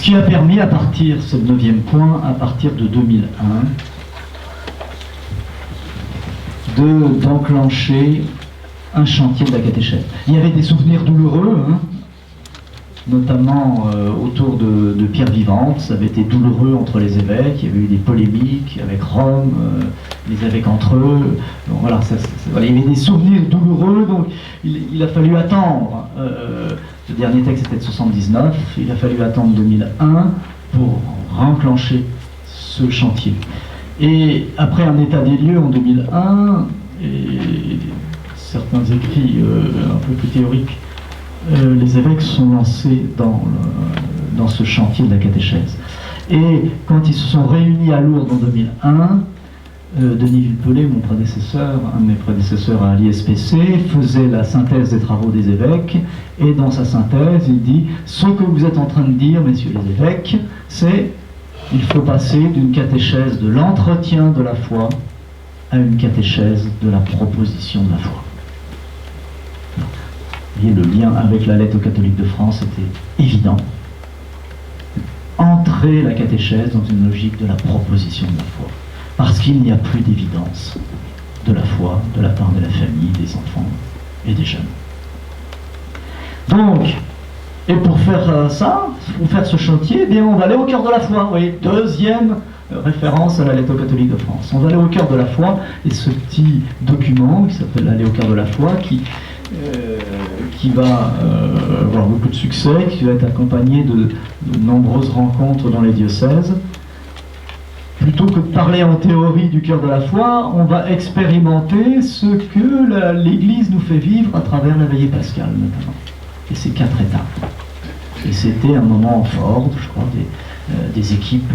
qui a permis à partir, c'est le 9e point, à partir de 2001, d'enclencher un chantier de la catéchèse. Il y avait des souvenirs douloureux, hein, notamment autour de Pierre Vivante. Ça avait été douloureux entre les évêques, il y avait eu des polémiques avec Rome, les évêques entre eux. Donc, voilà, voilà, il y avait des souvenirs douloureux, donc il a fallu attendre. Le dernier texte était de 79, il a fallu attendre 2001 pour enclencher ce chantier. Et après un état des lieux en 2001, et certains écrits un peu plus théoriques, les évêques sont lancés dans ce chantier de la catéchèse. Et quand ils se sont réunis à Lourdes en 2001, Denis Villepelé, mon prédécesseur, un de mes prédécesseurs à l'ISPC, faisait la synthèse des travaux des évêques, et dans sa synthèse, il dit « Ce que vous êtes en train de dire, messieurs les évêques, c'est il faut passer d'une catéchèse de l'entretien de la foi à une catéchèse de la proposition de la foi. » Vous voyez, le lien avec la lettre aux catholiques de France était évident. Entrer la catéchèse dans une logique de la proposition de la foi. Parce qu'il n'y a plus d'évidence de la foi de la part de la famille, des enfants et des jeunes. Donc, et pour faire ça, pour faire ce chantier, eh bien, on va aller au cœur de la foi. Vous voyez, deuxième référence à la lettre aux catholiques de France. On va aller au cœur de la foi, et ce petit document qui s'appelle Aller au cœur de la foi, qui va avoir beaucoup de succès, qui va être accompagné de nombreuses rencontres dans les diocèses. Plutôt que de parler en théorie du cœur de la foi, on va expérimenter ce que l'Église nous fait vivre à travers la veillée pascale, notamment. Et ces 4 étapes. Et c'était un moment fort, je crois, des équipes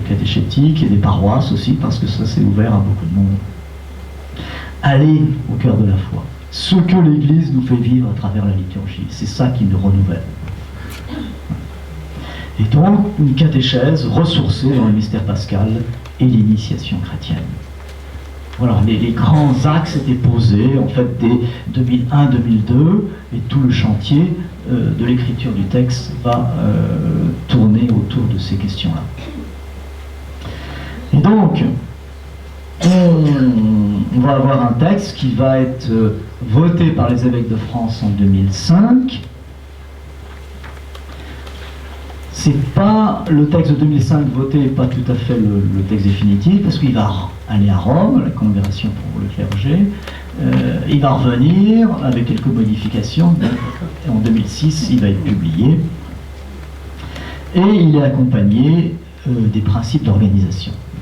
catéchétiques et des paroisses aussi, parce que ça s'est ouvert à beaucoup de monde. Aller au cœur de la foi. Ce que l'Église nous fait vivre à travers la liturgie, c'est ça qui nous renouvelle. Et donc, une catéchèse ressourcée dans le mystère pascal et l'initiation chrétienne. Voilà, les grands axes étaient posés, en fait, dès 2001-2002, et tout le chantier de l'écriture du texte va tourner autour de ces questions-là. Et donc, on va avoir un texte qui va être voté par les évêques de France en 2005. C'est pas le texte de 2005 voté, n'est pas tout à fait le texte définitif, parce qu'il va aller à Rome, à la congrégation pour le clergé. Il va revenir avec quelques modifications. En 2006, il va être publié. Et il est accompagné des principes d'organisation.